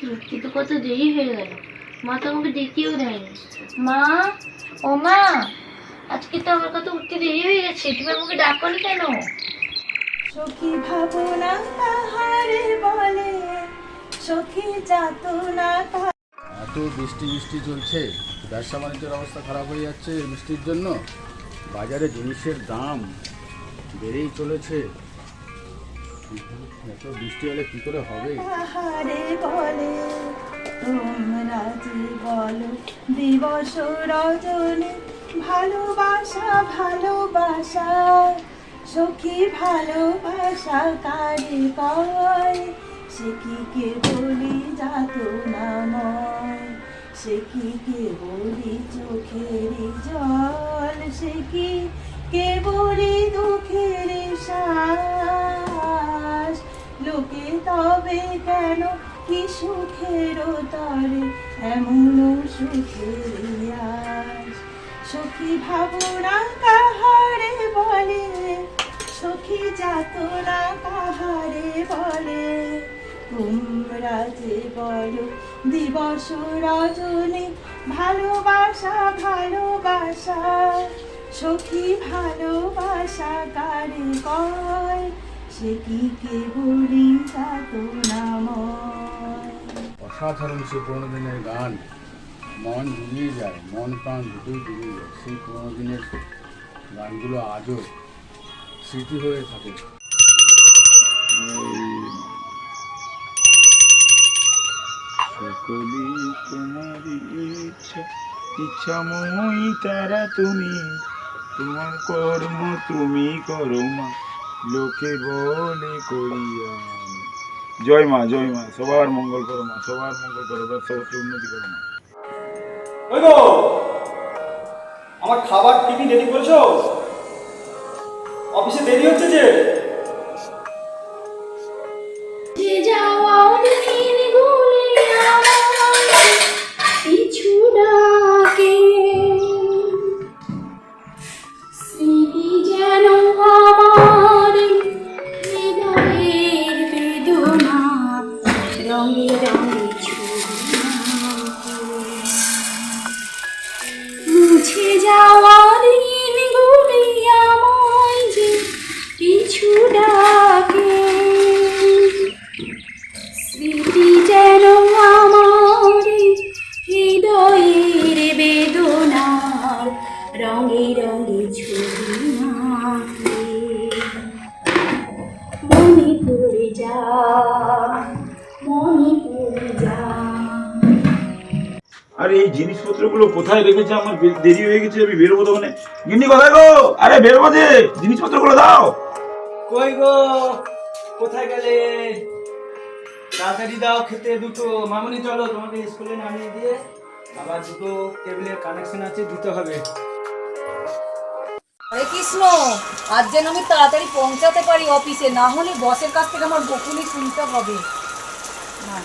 সত্যি তো কত দেরি হয়ে গেল, মা তো আমাকে ডেকেও দেয়নি। মা, ও মা, আজকে তো আমার কত উঠতে দেরি হয়ে গেছে, তুমি আমাকে ডাকনি কেন? সখী ভাবনা কাহারে বলে, সখী যাতনা এত বৃষ্টি বৃষ্টি চলছে, ব্যবসা বাণিজ্যের অবস্থা খারাপ হয়ে যাচ্ছে বৃষ্টির জন্য। বাজারে জিনিসের দাম বেড়েই চলেছে। এত বৃষ্টি হলে কি করে হবে? কাহারে বলে, তোমরা যে বলো দিবস রজনী, ভালোবাসা ভালোবাসা, সখী ভালোবাসা কারে কয়, সে কি কে বলি যাতনাময়, সে কি কে বলি চোখের জল, সে কি কে বলি দুঃখের শ্বাস, লোকে তবে কেন কি সুখের তরে এমন সুখের আশ, সখী ভাবনা কাহারে বলে, সখী যাতনা কাহারে বলে, তোমরা যে বলো দিবস রজনী, ভালোবাসা ভালোবাসা, সখী ভালোবাসা কারে কয়, সে কি কে বলি যাতনাময়। অসাধারণ সে পুরোনো দিনের গান, মন জুড়িয়ে যায়, মন প্রাণ দুটোই জুড়িয়ে যায়। সেই পুরোনো দিনের গানগুলো আজও স্মৃতি হয়ে থাকে। সকলি তোমারই ইচ্ছা, ইচ্ছাময়ী তারা তুমি, তোমার কর্ম তুমি করো মা, লোকে বলে করিয়া। জয় মা, জয় মা, সবার মঙ্গল করো মা, সবার মঙ্গল করো, ব্যবসা উন্নতি করো মা। ওই গো, আমার খাবার টিফিন রেডি করেছো? অফিসে দেরি হচ্ছে যে। মুছে যাওয়া দিনগুলি আমায় যে পিছু ডাকে, স্মৃতি যেন আমার হৃদয়ের বেদনার রঙে রঙে ছবি আঁকে, মনে পড়ে যা, মনে পড়ে যা। আরে এই জিনিসপত্রগুলো কোথায় রেখেছে? আমার দেরি হয়ে গেছে, আমি বেরোবো তো। মানে গিন্নি কোথায় গো? আরে বেরোবো যে, জিনিসপত্রগুলো দাও। কই গো, কোথায় গেলে? তাড়াতাড়ি দাও খেতে দুটো। মামুনি চলো, তোমাকে স্কুলে নামিয়ে দিয়ে আবার দুটো টেবিলের কানেকশন আছে, দিতে হবে। হরে কৃষ্ণ, আজ যেন আমি তাড়াতাড়ি পৌঁছাতে পারি অফিসে, না হলে বসের কাছ থেকে আমার বকুনি শুনতে হবে। না,